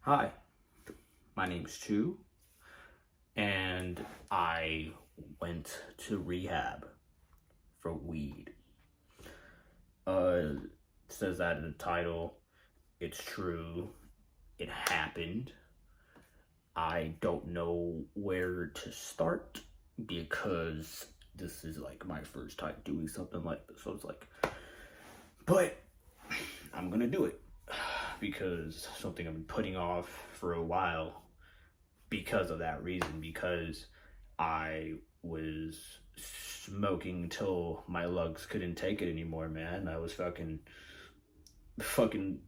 Hi, my name's Chu, and I went to rehab for weed. Uh, says that in the title. It's true. It happened. I don't know where to start because this is like my first time doing something like this. So it's like, but I'm gonna do it because something I've been putting off for a while because of that reason, because I was smoking till my lungs couldn't take it anymore, man. I was fucking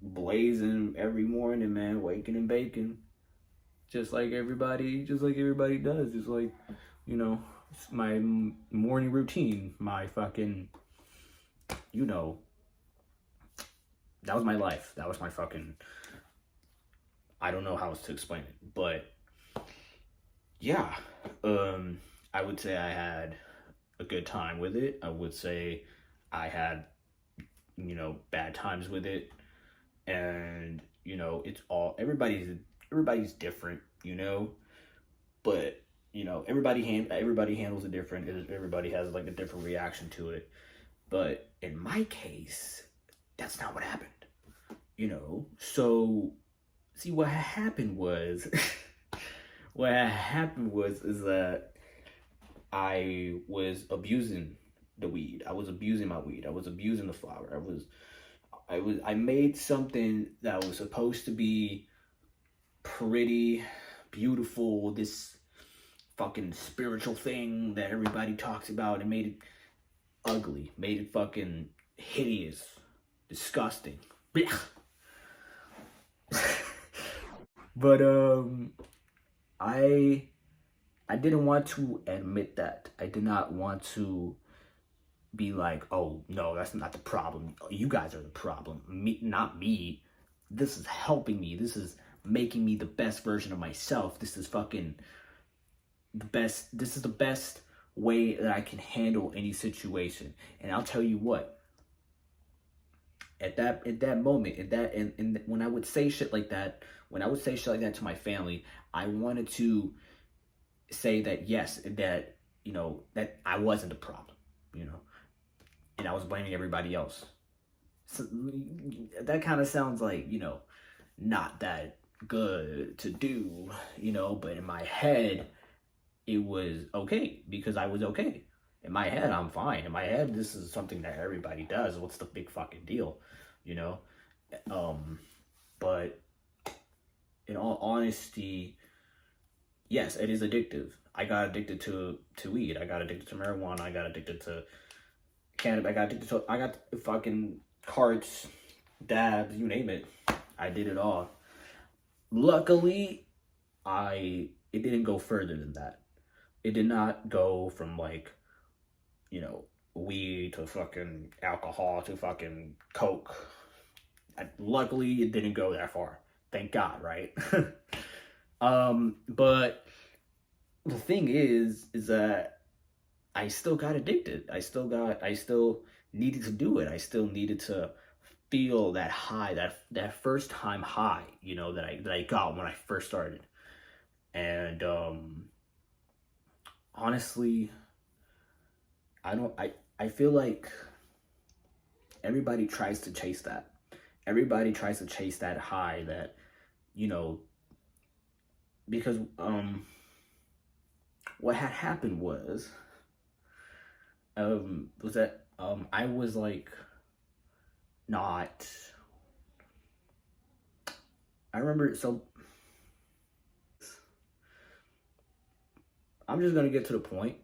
blazing every morning, man, waking and baking. Just like everybody does. Just like, you know, it's my morning routine, my fucking, you know, that was my life. That was my fucking, I don't know how else to explain it, but yeah, I would say I had a good time with it. I would say I had, bad times with it. And, it's all everybody's different, but everybody handles it different. Everybody has like a different reaction to it. But in my case, that's not what happened. So see what happened was what happened was is that I was abusing the weed. I was abusing my weed. I was abusing the flower. I made something that was supposed to be pretty beautiful, this fucking spiritual thing that everybody talks about, and made it ugly, made it fucking hideous, disgusting. But I I didn't want to admit that. I did not want to be like, oh no, that's not the problem. You guys are the problem. Me, not me. This is helping me. This is making me the best version of myself. This is fucking the best. This is the best way that I can handle any situation. And I'll tell you what. At that moment, and when I would say shit like that, to my family, I wanted to say that yes, that that I wasn't the problem, and I was blaming everybody else. So that kind of sounds like, not that good to do, but in my head, it was okay because I was okay. In my head, I'm fine. In my head, this is something that everybody does. What's the big fucking deal, you know? Um, but in all honesty, yes, it is addictive. I got addicted to weed. I got addicted to marijuana. I got addicted to cannabis. I got fucking carts, dabs, you name it. I did it all. Luckily, it didn't go further than that. It did not go from like, weed to fucking alcohol to fucking coke. Luckily, it didn't go that far. Thank God, right? But the thing is that I still got addicted. I still needed to do it. I still needed to feel that high, that first time high, that I got when I first started. And honestly, I feel like everybody tries to chase that. Everybody tries to chase that high that, you know, because what had happened was that I was like not I remember so I'm just gonna get to the point.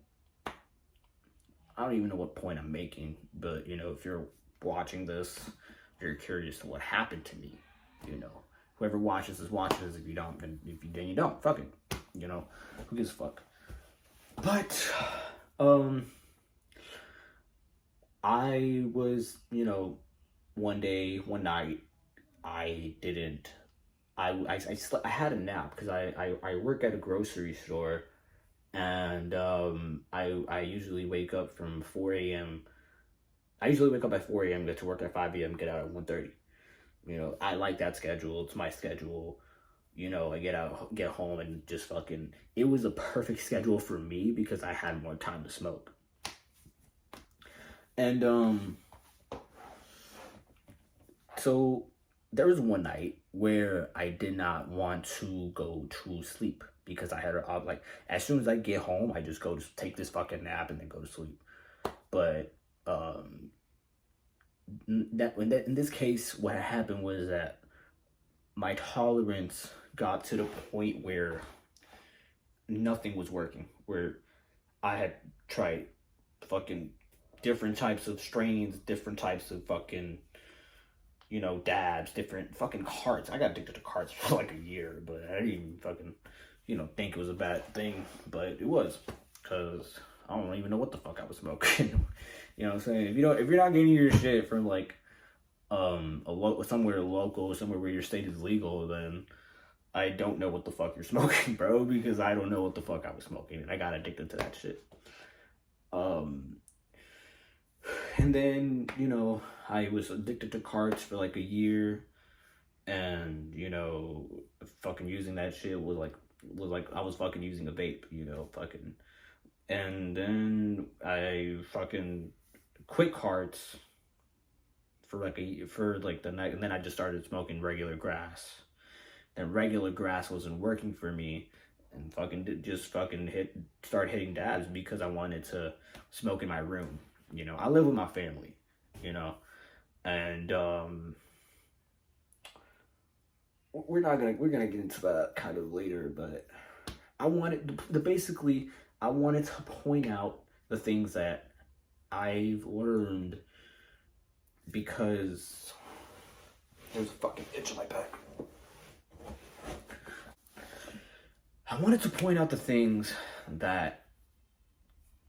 I don't even know what point I'm making, but if you're watching this, if you're curious to what happened to me, whoever watches this watches. If you don't, then you don't. Fuck it, who gives a fuck? But I was, one night, I didn't. I had a nap because I work at a grocery store, and I usually wake up from 4 a.m. I usually wake up at 4 a.m., get to work at 5 a.m., get out at 1:30. I like that schedule. It's my schedule. I get home and just fucking, it was a perfect schedule for me because I had more time to smoke. And so there was one night where I did not want to go to sleep because I had like, as soon as I get home, I just go to take this fucking nap and then go to sleep. But in this case, what happened was that my tolerance got to the point where nothing was working. Where I had tried fucking different types of strains, different types of fucking, dabs, different fucking carts. I got addicted to carts for like a year, but I didn't even fucking, think it was a bad thing, but it was, because I don't even know what the fuck I was smoking. You know what I'm saying? If you're not getting your shit from like somewhere local, somewhere where your state is legal, then I don't know what the fuck you're smoking, bro, because I don't know what the fuck I was smoking, and I got addicted to that shit. And then, I was addicted to carts for like a year, and, fucking using that shit was like I was fucking using a vape, fucking. And then I fucking quit carts for the night, and then I just started smoking regular grass. And regular grass wasn't working for me, and start hitting dabs because I wanted to smoke in my room. I live with my family, and we're gonna get into that kind of later, but I wanted to point out the things that I've learned, because there's a fucking itch in my back. I wanted to point out the things that,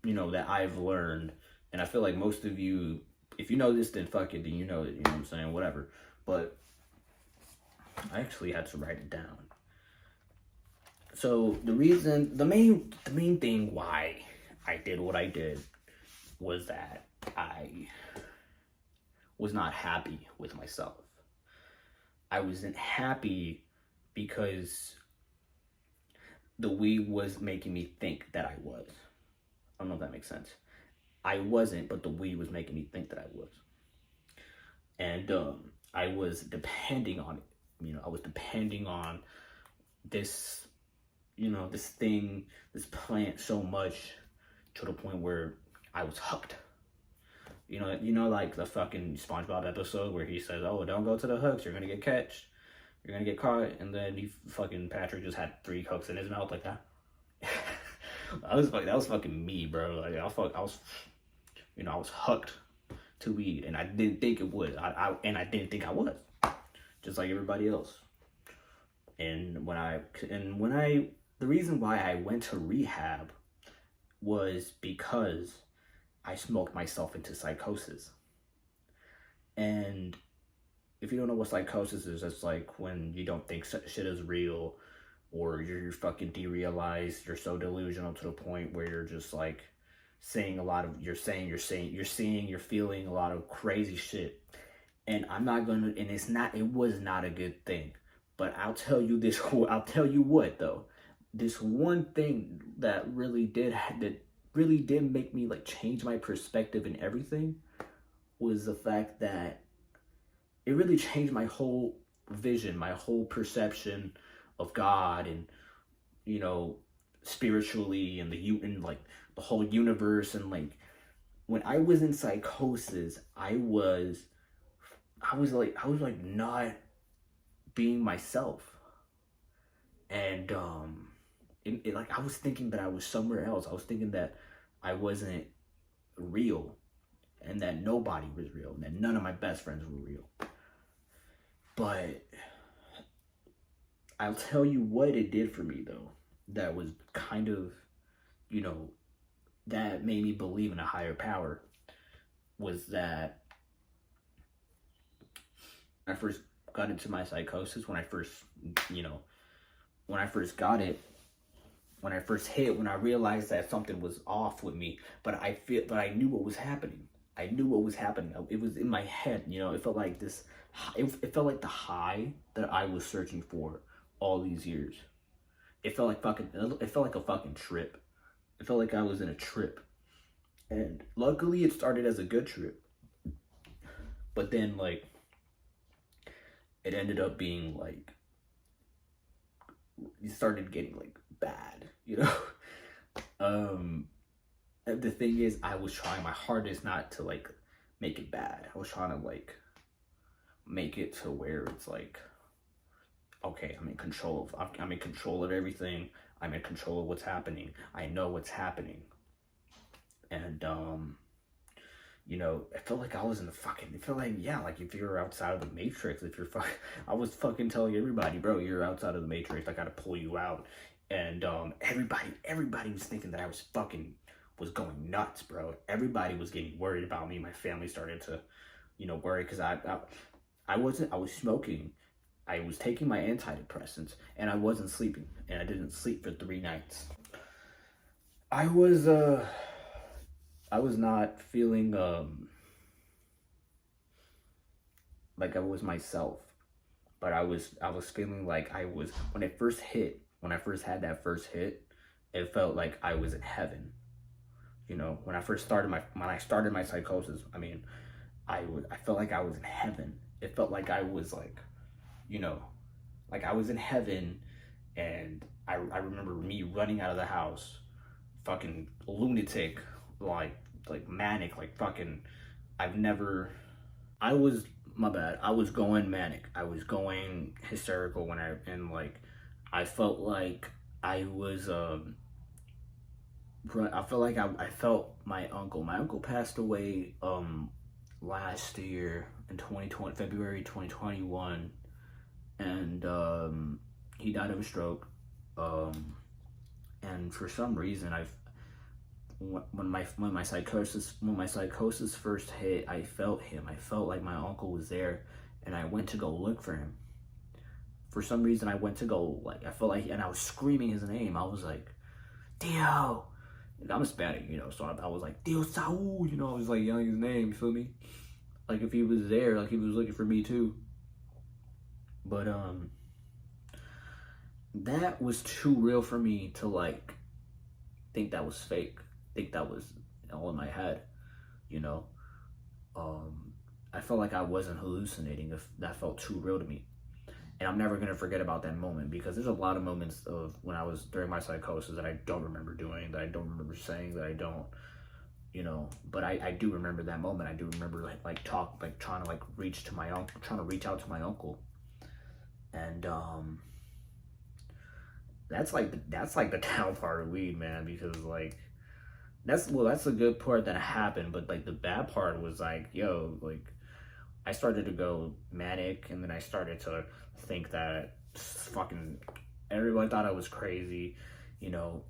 that I've learned. And I feel like most of you, if you know this, then fuck it, then you know it, you know what I'm saying, whatever. But I actually had to write it down. So the main thing why I did what I did was that I was not happy with myself. I wasn't happy because the weed was making me think that I was. I don't know if that makes sense. I wasn't, but the weed was making me think that I was. And I was depending on it. I was depending on this, this thing, this plant so much to the point where I was hooked. Like the fucking SpongeBob episode where he says, "Oh, don't go to the hooks, you're gonna get catched. You're gonna get caught," and then Patrick just had 3 hooks in his mouth like that. That was fucking me, bro. Like I was hooked to weed, and I didn't think it was. I didn't think I was, just like everybody else. And the reason why I went to rehab was because I smoked myself into psychosis. And if you don't know what psychosis is, it's like when you don't think shit is real, or you're fucking derealized, you're so delusional to the point where you're just like you're feeling a lot of crazy shit. And it was not a good thing. But I'll tell you what though, this one thing that really did make me like change my perspective and everything was the fact that it really changed my whole vision, my whole perception of God, and spiritually, and the whole universe. And like when I was in psychosis, I was like not being myself. And like I was thinking that I was somewhere else. I was thinking that I wasn't real, and that nobody was real, and that none of my best friends were real. But I'll tell you what it did for me though, that was kind of, that made me believe in a higher power, was that I first got into my psychosis, when I first realized that something was off with me, but I knew what was happening. It was in my head, it felt like this, it felt like the high that I was searching for all these years. It felt like fucking. It felt like a fucking trip. It felt like I was in a trip, and luckily it started as a good trip. But then like it ended up being like it started getting like bad, you know. And the thing is, I was trying my hardest not to like make it bad. I was trying to like make it to where it's like, okay, I'm in control of everything. I'm in control of what's happening. I know what's happening. And you know, it felt like I was in the fucking, it felt like, yeah, like if you're outside of the Matrix, if you're I was fucking telling everybody, bro, you're outside of the Matrix, I gotta pull you out. And everybody was thinking that I was going nuts, bro. Everybody was getting worried about me. My family started to, you know, worry, because I was smoking, I was taking my antidepressants, and I wasn't sleeping, and I didn't sleep for 3 nights. I was not feeling like I was myself, but I was feeling like I was, when I first had that first hit, it felt like I was in heaven. You know, when I started my psychosis, I mean, I felt like I was in heaven. It felt like I was like, you know, like I was in heaven. And I remember me running out of the house, fucking lunatic, like manic, like fucking, I was, my bad, I was going manic, I was going hysterical and like, I felt like I was, I felt like I felt my uncle passed away, last year in 2020, February 2021, and, he died of a stroke, and for some reason when my psychosis first hit, I felt him. I felt like my uncle was there, and I went to go look for him. For some reason, I went to go, like, I felt like, and I was screaming his name. I was like, Dio. I'm Hispanic, you know, so I was like, Dio Saul, you know, I was like yelling his name, you feel me? Like if he was there, like he was looking for me too. But that was too real for me to like think that was fake. Think that was all in my head, you know. I felt like I wasn't hallucinating. If that felt too real to me, and I'm never gonna forget about that moment, because there's a lot of moments of when I was during my psychosis that I don't remember doing, that I don't remember saying, that I don't, you know. But I do remember that moment. I do remember trying to reach to my uncle, trying to reach out to my uncle, and that's like the down part of weed, man, because like. That's a good part that happened, but like the bad part was like, yo, like I started to go manic, and then I started to think that fucking everyone thought I was crazy, you know.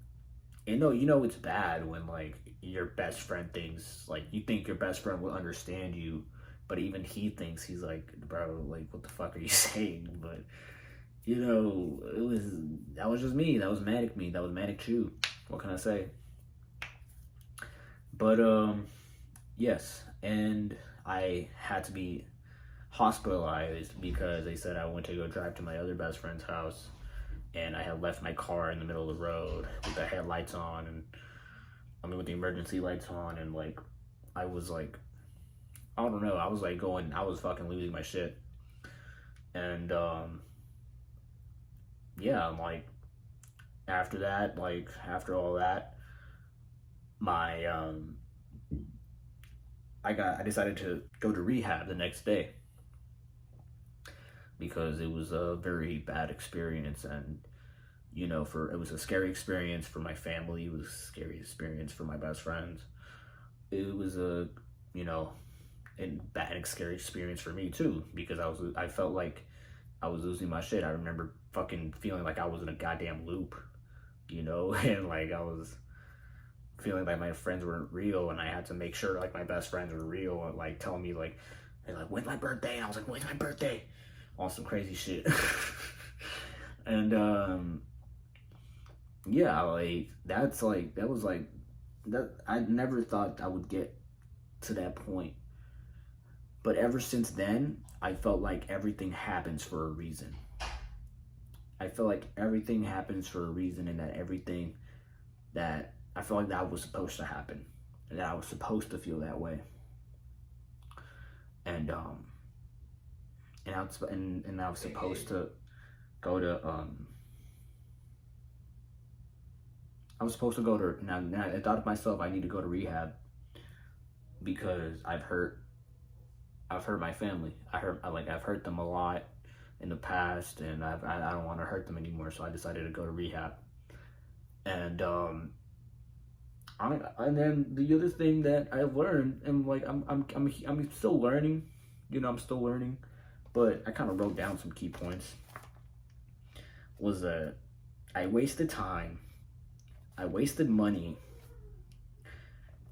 And you know it's bad when like your best friend thinks, like, you think your best friend will understand you, but even he thinks, he's like, bro, like what the fuck are you saying? But you know, that was just me. That was manic me. That was manic Chew. What can I say? But yes, and I had to be hospitalized because they said I went to go drive to my other best friend's house, and I had left my car in the middle of the road with the headlights on, and I mean with the emergency lights on, and like I was like, I don't know, I was fucking losing my shit. And yeah, I'm like, after all that, my I decided to go to rehab the next day, because it was a very bad experience, and you know, it was a scary experience for my family, it was a scary experience for my best friends, it was a, you know, a bad and scary experience for me too, because I felt like I was losing my shit. I remember fucking feeling like I was in a goddamn loop, you know, and like I was feeling like my friends weren't real, and I had to make sure like my best friends were real, and like telling me like, they're like, when's my birthday? And I was like, when's my birthday? On some crazy shit. And yeah, like that was like that. I never thought I would get to that point, but ever since then I felt like everything happens for a reason. I feel like everything happens for a reason, and that everything that I feel like that was supposed to happen, and that I was supposed to feel that way. And I was supposed to go to I was supposed to go to now I thought to myself I need to go to rehab because I've hurt my family. I've hurt them a lot in the past, and I don't want to hurt them anymore. So I decided to go to rehab. And and then the other thing that I learned, and like I'm still learning, I'm still learning, but I kind of wrote down some key points. Was that I wasted time, I wasted money.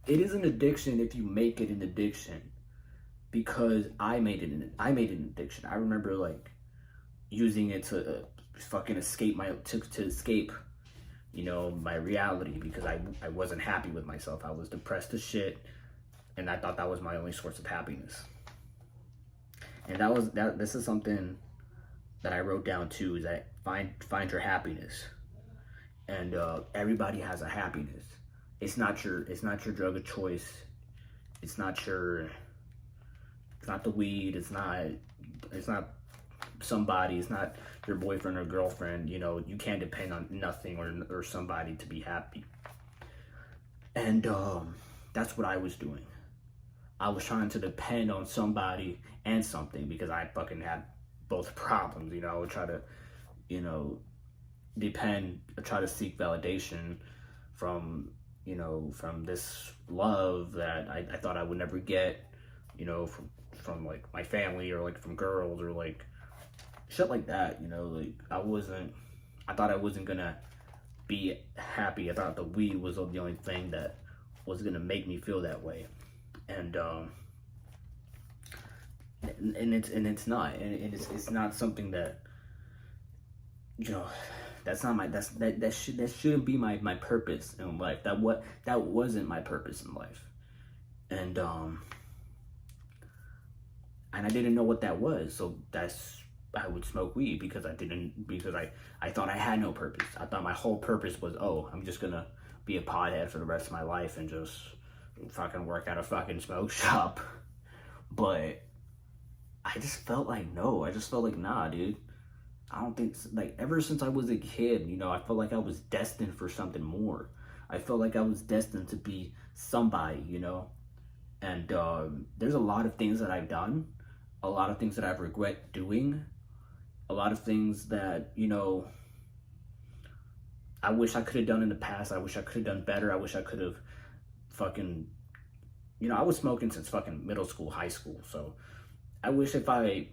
It is an addiction if you make it an addiction, because I made it an addiction. I remember like using it to fucking escape to escape, my reality, because I wasn't happy with myself. I was depressed as shit, and I thought that was my only source of happiness. And this is something that I wrote down too, is that find your happiness. And everybody has a happiness. It's not your drug of choice. It's not the weed. It's not somebody. It's not your boyfriend or girlfriend. You can't depend on nothing or somebody to be happy. And that's what I was doing. I was trying to depend on somebody and something, because I fucking had both problems. I would try to, try to seek validation from this love that I thought I would never get, from like my family, or like from girls, or like shit like that. Like I thought I wasn't gonna be happy. I thought the weed was the only thing that was gonna make me feel that way. And it's not, and it's not something that, that's not that shouldn't be my purpose in life. That wasn't my purpose in life. And I didn't know what that was. So I would smoke weed because I thought I had no purpose. I thought my whole purpose was, I'm just gonna be a pothead for the rest of my life and just fucking work at a fucking smoke shop. But I just felt like, no. I just felt like, nah, dude. I don't think, like, ever since I was a kid, I felt like I was destined for something more. I felt like I was destined to be somebody, And there's a lot of things that I've done, a lot of things that I've regret doing, a lot of things that, I wish I could have done in the past. I wish I could have done better. I wish I could have fucking, I was smoking since fucking middle school, high school. So I wish if I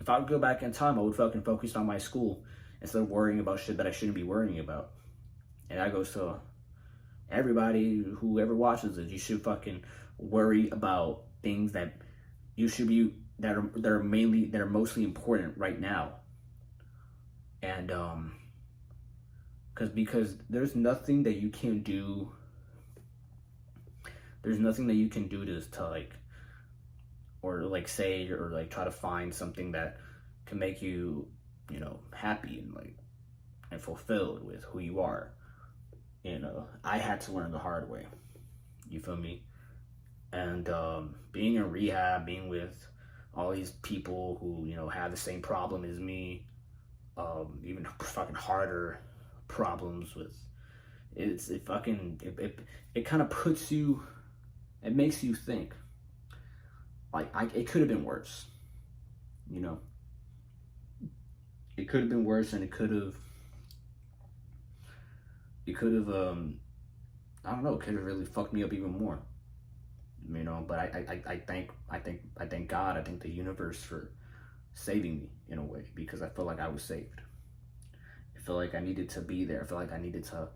would go back in time, I would fucking focus on my school instead of worrying about shit that I shouldn't be worrying about. And that goes to everybody who ever watches it. You should fucking worry about things that you should be, that are mostly important right now. And because there's nothing that you can do. There's nothing that you can do to like, or like say, or like try to find something that can make you, happy and like, and fulfilled with who you are. I had to learn the hard way. You feel me? And being in rehab, being with all these people who, have the same problem as me, even fucking harder problems with, it kind of puts you, it makes you think, like, it could have been worse, it could have been worse, and it could have, I don't know, it could have really fucked me up even more, but I thank God, I thank the universe for saving me in a way, because I feel like I was saved. I feel like I needed to be there. I feel like I needed to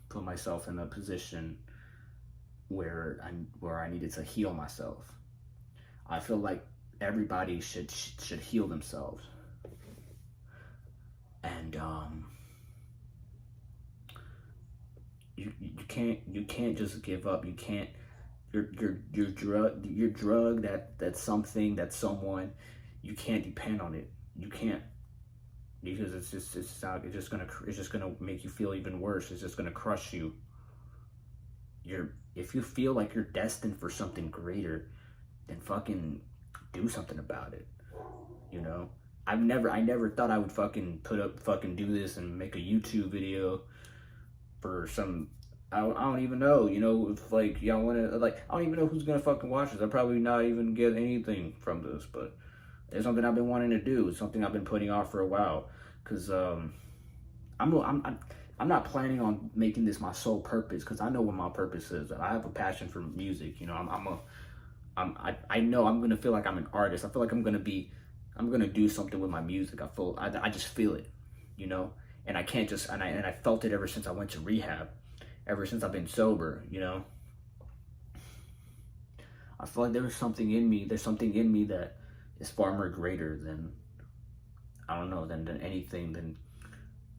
put myself in a position where I needed to heal myself. I feel like everybody should heal themselves. And you can't just give up. You can't, your drug, that's something, that's someone, you can't depend on it. You can't because it's just gonna make you feel even worse. It's just gonna crush you. If you feel like you're destined for something greater, then fucking do something about it. You know, I never thought I would fucking do this and make a YouTube video for some. I don't even know, you know, if like y'all wanna, like, I don't even know who's gonna fucking watch this. I'll probably not even get anything from this, but it's something I've been wanting to do. It's something I've been putting off for a while, cause I'm not planning on making this my sole purpose, because I know what my purpose is. I have a passion for music. You know, I know I'm gonna feel like I'm an artist. I feel like I'm gonna do something with my music. I just feel it, you know, and I can't just, and I felt it ever since I went to rehab, ever since I've been sober, you know. I feel like there's something in me that is far more greater than, I don't know, than anything. Than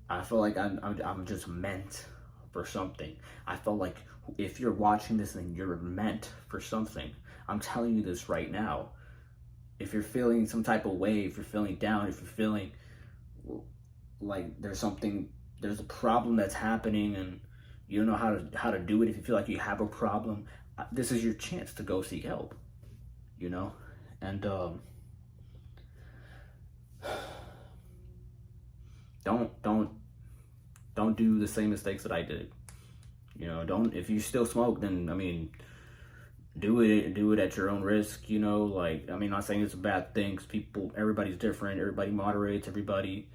I feel like I'm just meant for something. I feel like if you're watching this, then you're meant for something. I'm telling you this right now. If you're feeling some type of way, if you're feeling down, if you're feeling like there's a problem that's happening and you don't know how to do it, if you feel like you have a problem, this is your chance to go seek help, you know? And don't do the same mistakes that I did. You know, if you still smoke, then I mean, do it at your own risk, you know. Like, I mean, not saying it's a bad thing, 'cause everybody's different, everybody moderates, everybody,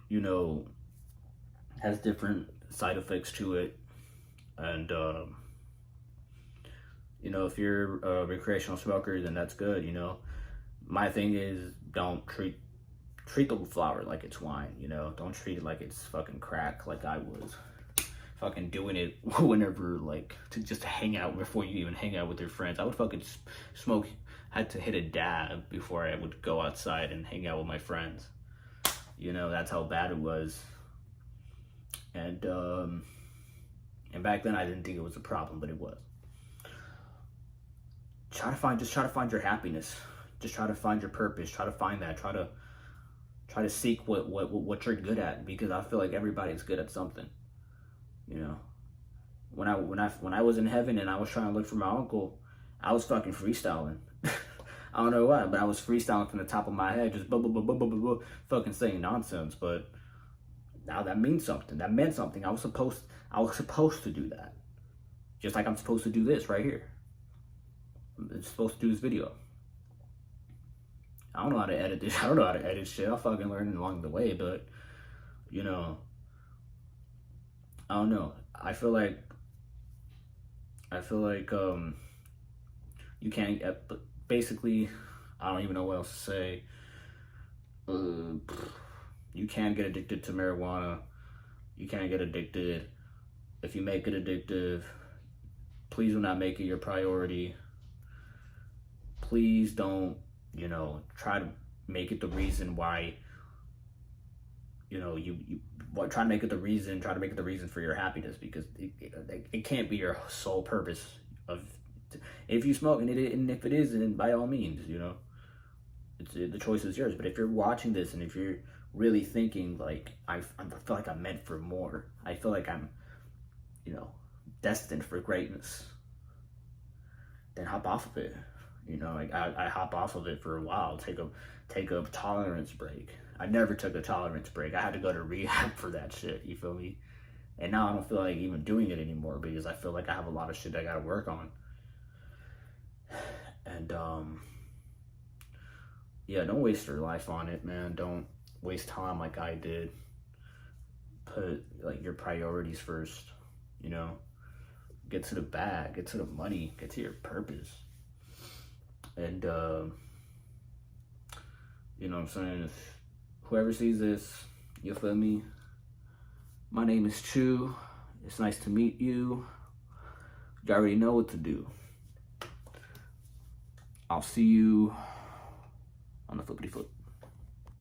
you know, has different side effects to it. And you know, if you're a recreational smoker, then that's good, you know. My thing is, don't treat the flower like it's wine, you know. Don't treat it like it's fucking crack, like I was fucking doing it whenever, like, to just hang out before you even hang out with your friends. I would fucking smoke, had to hit a dab before I would go outside and hang out with my friends. You know, that's how bad it was. And back then I didn't think it was a problem, but it was. Just try to find your happiness. Just try to find your purpose. Try to find that. Try to seek what you're good at, because I feel like everybody's good at something. You know, when I was in heaven and I was trying to look for my uncle, I was fucking freestyling. I don't know why, but I was freestyling from the top of my head, just blah, blah, blah, blah, blah, blah, blah, fucking saying nonsense. But now that means something. That meant something. I was supposed to do that. Just like I'm supposed to do this right here. I'm supposed to do this video. I don't know how to edit this. I don't know how to edit shit. I'll fucking learn along the way, but, you know, I don't know. I feel like you can't, basically, I don't even know what else to say. You can get addicted to marijuana. You can't get addicted. If you make it addictive, please do not make it your priority. Please don't, you know, try to make it the reason why, you know, try to make it the reason for your happiness, because it can't be your sole purpose of, if you smoke, and if it is, then by all means, you know, the choice is yours. But if you're watching this and if you're really thinking like, I feel like I'm meant for more, I feel like I'm, you know, destined for greatness, then hop off of it. You know, like I hop off of it for a while, take a tolerance break. I never took a tolerance break. I had to go to rehab for that shit, you feel me? And now I don't feel like even doing it anymore, because I feel like I have a lot of shit I gotta work on. And yeah, don't waste your life on it, man. Don't waste time like I did. Put like your priorities first, you know. Get to the bag, get to the money, get to your purpose. And you know what I'm saying? If whoever sees this, you feel me? My name is Chu. It's nice to meet you. You already know what to do. I'll see you on the flippity flip.